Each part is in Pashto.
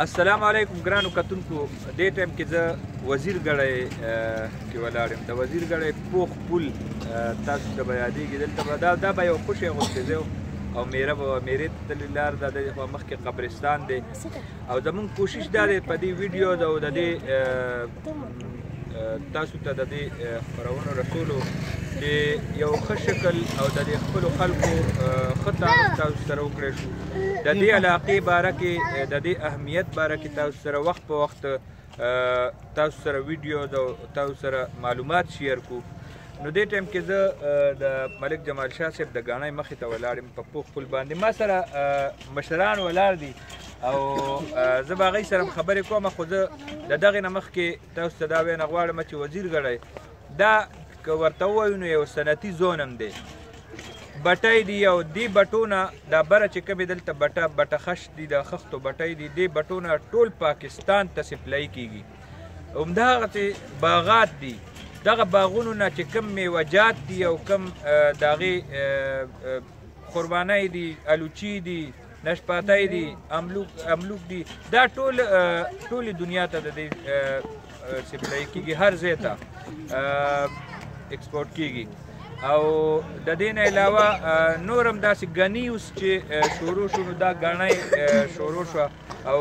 السلام علیکم ګرانو کتونکو. دې ټایم کې زه وزیر ګړی کې ولاړ یم. د وزیر ګړی پوخ پل تاسو ته به یادېږي. دلته به دا به یو خوشی غوښتې ځای او میره به میرې ته تللې لار ده. د مخکې قبرستان دی او زمونږ کوشش دا دی په دې ویډیو او د دې تاسو ته د دې خپرونو رسولو چې یو ښه شکل او د دې خپلو خلکو ښه تعارف تاسو سره وکړی شو. د دې علاقې باره کې د دې اهمیت باره کې تاسو سره وخت په وخت تاسو سره ویډیو او تاسو سره معلومات شیر کو. نو دې ټایم کې زه د ملک جمال شاه صاحب د ګاڼۍ مخې ته ولاړ یم په پوخ پل باندې. ما سره مشران ولاړ دي او زه به هغوی سره خبرې کوم. خو زه د دغې نه مخکې تاسو ته دا وینا غواړم چې وزیر ګړی دا که ورته ووایو نو یو صنعتي زون هم دی. بټۍ دي او دې بټو نه دا بره چې کومې دلته بټه خش دي د خښتو بټۍ دي دې بټو نه ټول پاکستان ته سپلای کیږي. همدغسې باغات دي. دغه باغونو نه چې کوم میوجات دي او کوم د هغې قربانۍ دي، الوچي دي، نشپاتی دي، املوک دي، دا ټولې دنیا ته د دې سپلای کیږي، هر ځای ته ایکسپورټ کیږي. او د دې نه علاوه نور هم داسې ګني اوس چې شروع شو نو دا ګاڼۍ شروع شوه او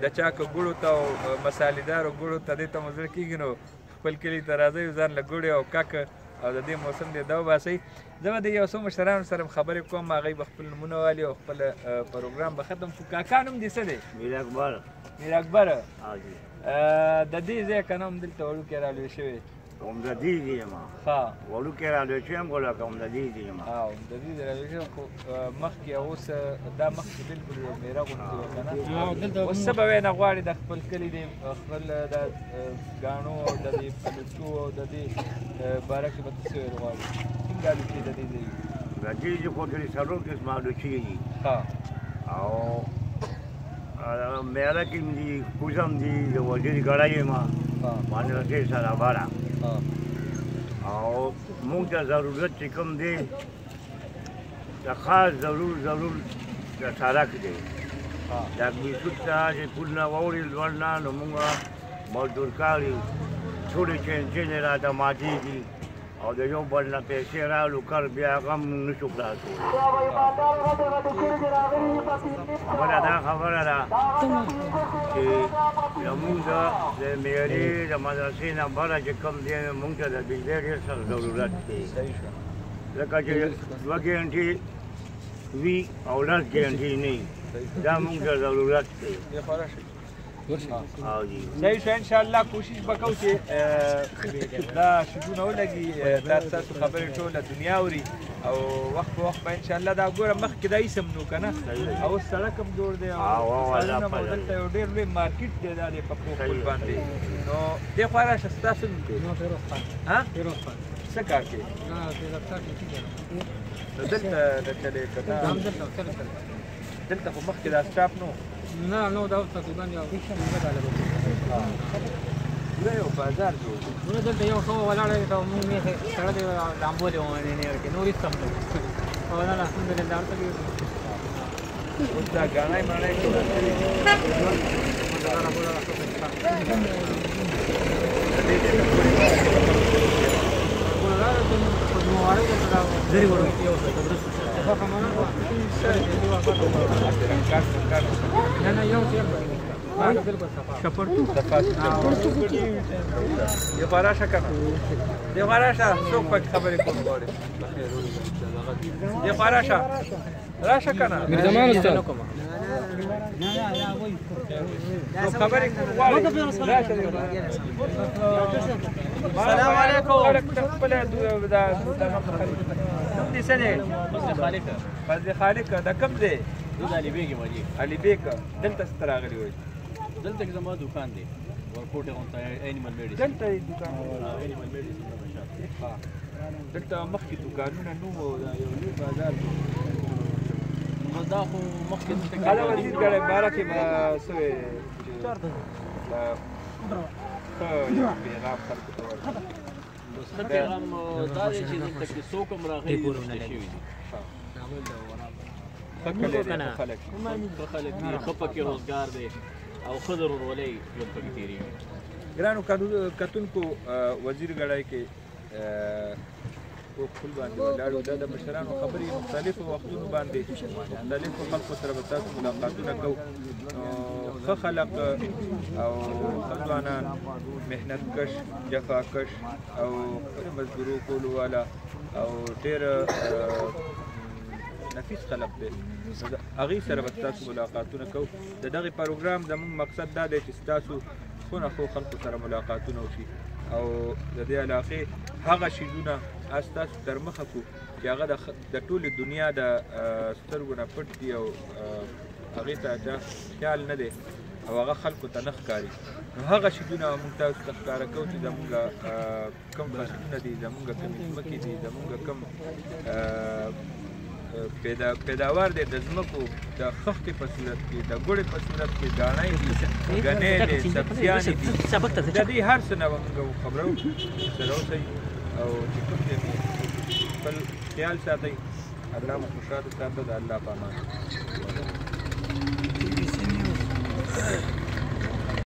د چا که ګوړو ته او مسالېدارو ګوړو ته دې ته مو زړه کېږي نو خپل کلي ته راځئ ځان له ګوړې او ککه او د دې موسم دی دا وباسئ. زه به د یو څو مشرانو سره خبرې کوم، هغوی به خپل نومونه والي او خپل پروګرام به ختم کړو. کاکا نوم دې څه دی؟ میر اکبر. د دې ځای که نوم دلته وړوکی رالوی شوی؟ عمددي دي ما. ها. وړوکی رالوی شوی یم خو لکه عمددي دي ما. عمددي دې رالوی شوی خو مخکې اوس دا مخکې بلکل یو میره غوندې وه که نه. اوس څه به وینا غواړې د خپل کلي د خپل د ګاڼو او د دې الوچو او د دې باره کې به ته څه ویل غواړې؟ څنګه الوچې د دې ځای دي؟ د دې ځای خو ترې څلور قسمه الوچې دي. او میره کې دي، کوزم دي، د وزیر ګړی یم مدرسې سره بره. او موږ ته ضرورت چې کوم دی د خاص ضرور د سړک دی. د بیسود ته چې پل نه واوړي لوړ نه نو موږ مزدور کار یو. ټولې چینچینې راته ماتېږي او د یو بل نه پیسې راغلو کار بیا هغه هم موږ نشو خلاصولی. بله دا خبره ده چې زمونږ د معیاري د مدرسې نه بره چې کوم دی موږ ته د بجلۍ ډېر سخت ضرورت دی. ځکه چې 2 ګنټې وي او 10 ګنټې نه وي، دا موږ ته ضرورت دی. صحیح شو. انشاءالله کوشش به کوو چې دا شګونه ولګي، دا ستاسو خبرې ټوله دنیا اوري او وخت په وخت به انشاءالله دا ګوره مخکې دا ایسم نو که نه او اوس سړک هم جوړ دی او سړکونه مو دلته یو ډېر لوی مارکېټ دی دا دی په پوخ پل باندې. نو دې خوا راشه. ستاسو نوم دی؟ څه کار کوې؟ دلته د چلې که دلته خو مخکې دا سټاپ نو؟ نه دا اوس تقریبا یو پوره یو بازار جوړ دی. پوره دلته یو ښه ولاړی ته مونږ یې سړک یې لامبولې وه کې نور هېڅ هم نه و. الحمدلله هلته کې اوس دا ګاڼۍ ماڼۍ ټوله کړې دي. یو خوا راشه که نه؟ دې خوا راشه. څوک پکې خبرې کوم غواړي؟ دې خوا راشه که نه؟ میرزمان استاد نو خبرې کوم غواړي؟ راشه. السلام علیکم. نوم دې څه دی؟ فضل خالق. دا کوم دی؟ زه د علي بیګ یم. علي بیګ. دلته څه ته راغلي وئ؟ دلته کې زما دوکان دی، ورکوټ یې غونته انیمل میډیسن. دلته یې دوکان؟ انیمل میډیسن. دلته مخکې دوکانونه نه وو، دا یو لوی بازار و. نو دا خو مخکې دا وزیر ګړی باره کې به څه وې ښه یو پیغام خلکو ته ورکړي؟ ښه پیغام دا دی چې دلته کې څوک هم راغلي شوي دي. ښه کلی دی ښه خلک ښه خلک دي ښه پکې روزګار دی او ښه د ورورولۍ ژوند پکې تېرېږي. ګرانو کتونکو وزیر ګړی کې په خپل باندې ولاړو دا د مشرانو خبرې مختلفو وختونو باندې مختلفو خلکو سره به تاسو ملاقاتونه کوو. ښه خلک او ښه ځوانان محنتکش جفاکش او خپلې مزدورو کولو والا او ډېر نفیس خلک دی نو د هغې سره به ستاسو ملاقاتونه کوو. د دغې پروګرام زموږ مقصد دا دی چې ستاسو ښونه ښو خلکو سره ملاقاتونه وشي او د دې علاقې هغه شیزونه ستاسو تر مخه کړو چې هغه د ټولې دنیا د سترګو نه پټ دي او هغې ته چا خیال نه دی او هغه خلکو ته نه ښکاري. نو هغه شیزونه موږ تاسو ته ښکاره کوو چې زموږ کوم فصلونه دي، زموږ کومې ځمکې دي، زموږ کوم پیداوار دی د ځمکو د خښتې په صورت کې، د ګوړې په صورت کې، داڼۍ دي، ګنۍ دي، سبزیانې دي، د دې هر څه نه به موږ خبرو سره اوسئ او چې کوم دی خپل خیال ساتئ. الله مو خوشحاله ساته. د الله په امان.